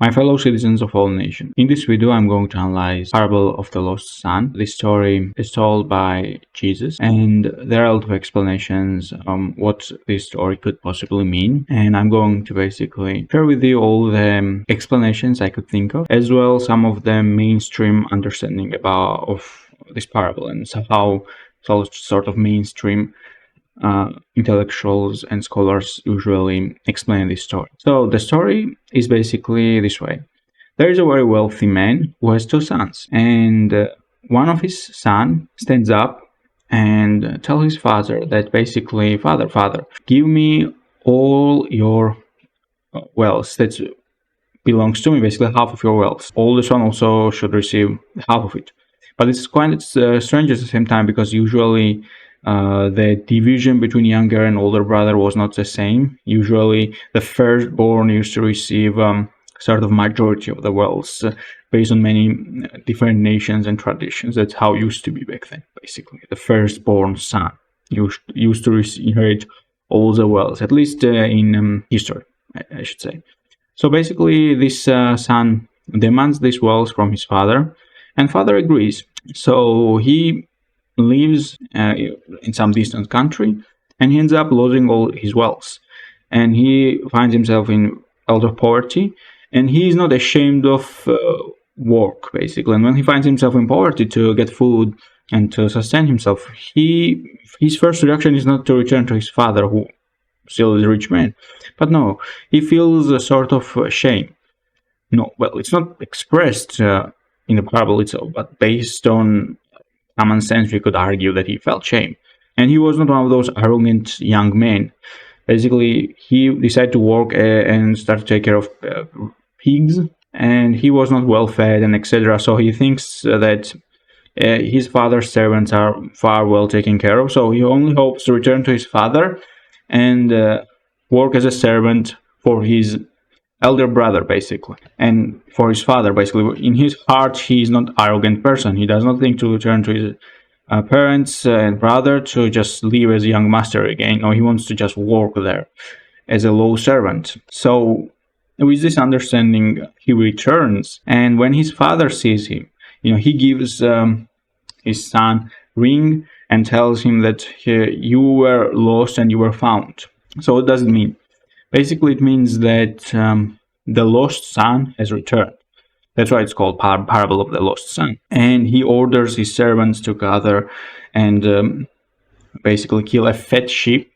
My fellow citizens of all nations. In this video, I'm going to analyze Parable of the Lost Son. This story is told by Jesus, and there are a lot of explanations what this story could possibly mean. And I'm going to basically share with you all the explanations I could think of, as well some of the mainstream understanding of this parable and so how sort of mainstream intellectuals and scholars usually explain this story. So the story is basically this way. There is a very wealthy man who has two sons, and one of his son stands up and tells his father that basically, father, give me all your wealth that belongs to me, basically half of your wealth. Older son also should receive half of it. But it's quite strange at the same time, because usually the division between younger and older brother was not the same. Usually the firstborn used to receive sort of majority of the wealth based on many different nations and traditions. That's how it used to be back then, basically. The firstborn son used to inherit all the wealth, at least in history, I should say. So basically this son demands this wealth from his father, and father agrees. So he lives in some distant country, and he ends up losing all his wealth, and he finds himself in elder poverty, and he is not ashamed of work, basically. And when he finds himself in poverty to get food and to sustain himself, his first reaction is not to return to his father, who still is a rich man, but no, he feels a sort of shame. No, well, it's not expressed in the parable itself, but based on common sense, we could argue that he felt shame. And he was not one of those arrogant young men. Basically, he decided to work and start to take care of pigs, and he was not well fed and etc. So he thinks that his father's servants are far well taken care of. So he only hopes to return to his father and work as a servant for his elder brother, basically, and for his father, basically. In his heart, he is not an arrogant person. He does not think to return to his parents and brother to just live as a young master again. No, he wants to just work there as a low servant. So with this understanding, he returns, and when his father sees him, he gives his son ring and tells him that you were lost and you were found. So what does it mean? Basically, it means that the lost son has returned. That's why it's called Parable of the Lost Son. And he orders his servants to gather and basically kill a fat sheep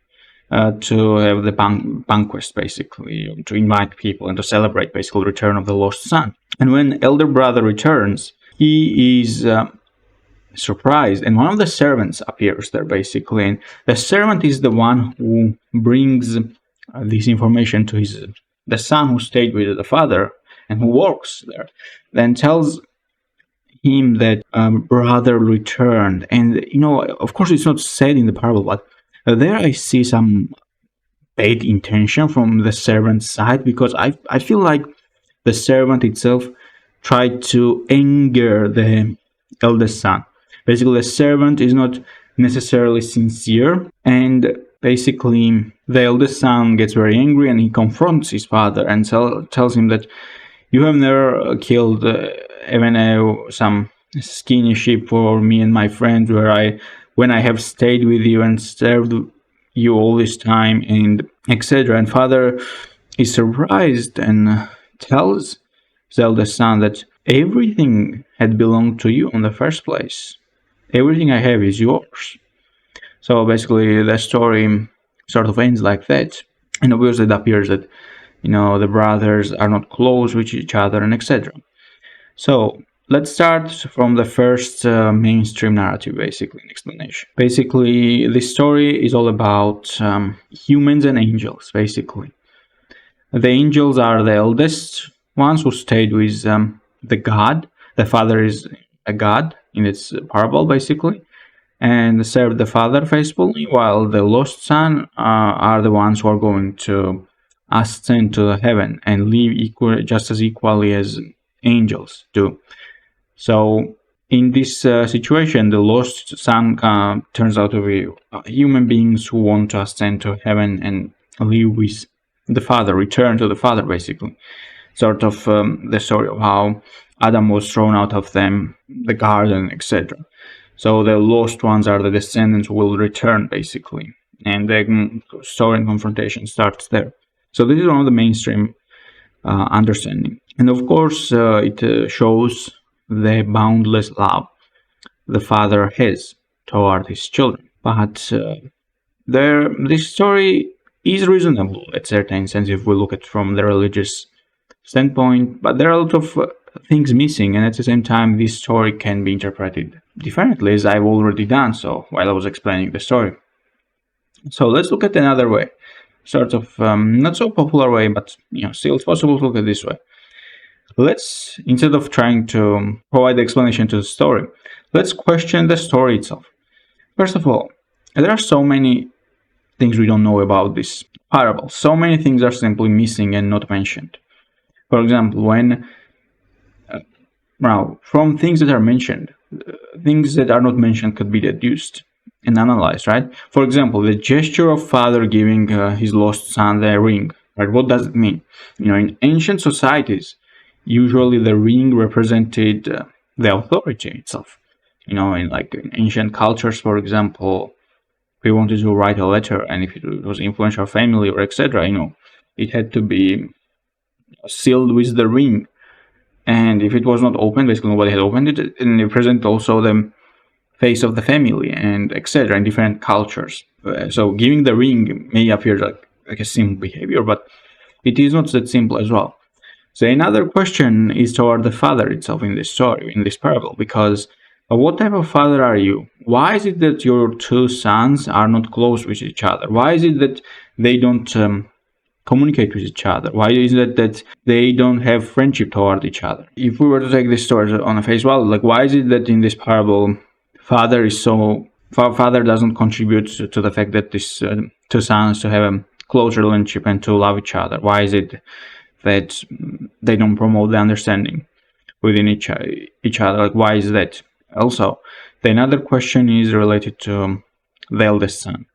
to have the banquet, basically, to invite people and to celebrate, basically, the return of the lost son. And when elder brother returns, he is surprised, and one of the servants appears there, basically. And the servant is the one who brings this information to the son who stayed with the father and who works there, then tells him that brother returned. And of course it's not said in the parable, but there I see some bad intention from the servant's side, because I feel like the servant itself tried to anger the eldest son. Basically, the servant is not necessarily sincere, and basically the eldest son gets very angry and he confronts his father and tells him that you have never killed even some skinny sheep for me and my friends, when I have stayed with you and served you all this time, and etc. And father is surprised and tells the eldest son that everything had belonged to you in the first place. Everything I have is yours. So basically the story sort of ends like that. And obviously it appears that, the brothers are not close with each other and etc. So let's start from the first mainstream narrative, basically, an explanation. Basically, this story is all about humans and angels, basically. The angels are the eldest ones who stayed with the God. The father is a god in its parable, basically, and served the father faithfully, while the lost son are the ones who are going to ascend to heaven and live just as equally as angels do. So in this situation, the lost son turns out to be human beings who want to ascend to heaven and live with the father, return to the father, basically. sort of the story of how Adam was thrown out of the garden, etc. So the lost ones are the descendants who will return, basically, and the story and confrontation starts there. So this is one of the mainstream understanding, and of course it shows the boundless love the father has toward his children. But this story is reasonable at certain sense if we look at it from the religious standpoint, but there are a lot of things missing, and at the same time this story can be interpreted differently, as I've already done so while I was explaining the story. So let's look at another way, sort of not so popular way, but still it's possible to look at this way. Let's, instead of trying to provide the explanation to the story, let's question the story itself. First of all, there are so many things we don't know about this parable. So many things are simply missing and not mentioned. For example, when now from things that are mentioned, things that are not mentioned could be deduced and analyzed, right? For example, the gesture of father giving his lost son the ring, right? What does it mean? In ancient societies, usually the ring represented the authority itself. In ancient cultures, for example, if we wanted to write a letter, and if it was influential family or etc., it had to be sealed with the ring. And if it was not opened, basically nobody had opened it, and it represented also the face of the family and etc. in different cultures. So giving the ring may appear like a simple behavior, but it is not that simple as well. So another question is toward the father itself in this story, in this parable, because what type of father are you? Why is it that your two sons are not close with each other? Why is it that they don't communicate with each other? Why is it that they don't have friendship toward each other? If we were to take this story on a face value, why is it that in this parable father doesn't contribute to the fact that these two sons to have a close relationship and to love each other? Why is it that they don't promote the understanding within each other? Why is that? Also, the another question is related to the eldest son.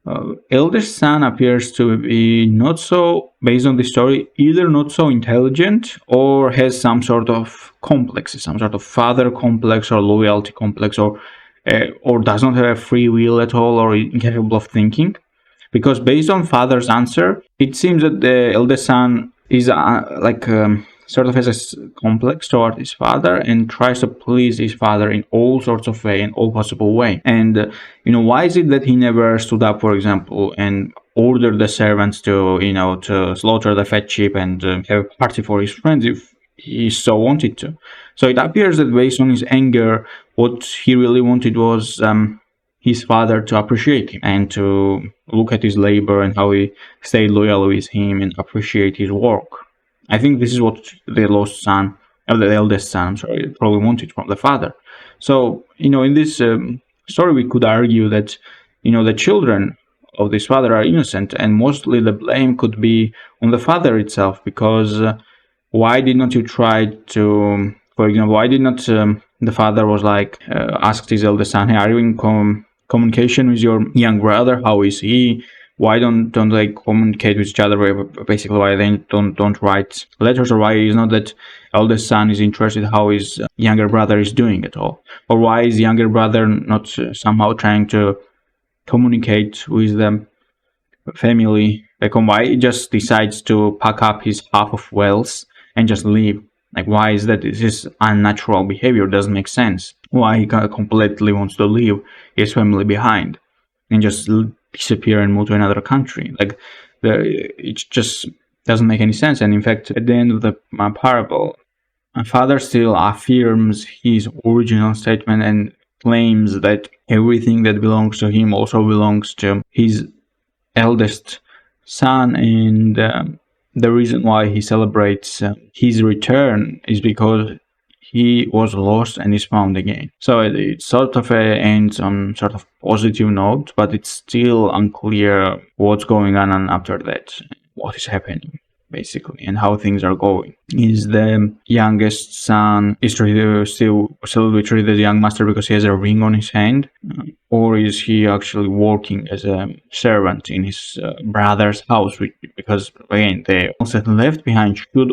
Eldest son appears to be not so, based on the story, either not so intelligent or has some sort of complex, some sort of father complex or loyalty complex, or does not have a free will at all, or incapable of thinking. Because based on father's answer, it seems that the eldest son is sort of has a complex toward his father and tries to please his father in all sorts of way, in all possible way. And why is it that he never stood up, for example, and ordered the servants to to slaughter the fat sheep and have a party for his friends if he so wanted to? So it appears that based on his anger, what he really wanted was his father to appreciate him and to look at his labor and how he stayed loyal with him and appreciate his work. I think this is what the eldest son, probably wanted from the father. So, in this story, we could argue that, the children of this father are innocent, and mostly the blame could be on the father itself, because why did not you try to, for example, why did not the father was asked his eldest son, hey, are you in communication with your young brother? How is he? Why don't they communicate with each other? Basically, why they don't write letters, or why is not that eldest son is interested how his younger brother is doing at all, or why is younger brother not somehow trying to communicate with the family? Why he just decides to pack up his half of wealth and just leave? Why is that? This is unnatural behavior. Doesn't make sense. Why he completely wants to leave his family behind and just disappear and move to another country? It just doesn't make any sense. And in fact, at the end of the parable, my father still affirms his original statement and claims that everything that belongs to him also belongs to his eldest son, and the reason why he celebrates his return is because he was lost and is found again. So it sort of ends on sort of positive note, but it's still unclear what's going on after that, what is happening basically, and how things are going. Is the youngest son still treated as a young master because he has a ring on his hand, or is he actually working as a servant in his brother's house? Because again, the ones that left behind should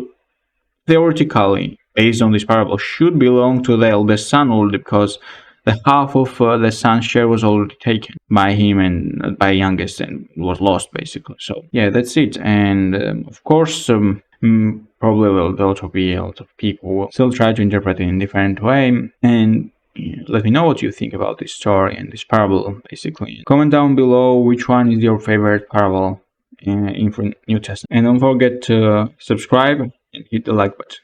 theoretically, based on this parable, should belong to the eldest son already, because the half of the son's share was already taken by him and by youngest and was lost basically. So yeah, that's it. And of course, probably there'll also be a lot of people who will still try to interpret it in a different way. And let me know what you think about this story and this parable, basically. Comment down below which one is your favorite parable in New Testament. And don't forget to subscribe and hit the like button.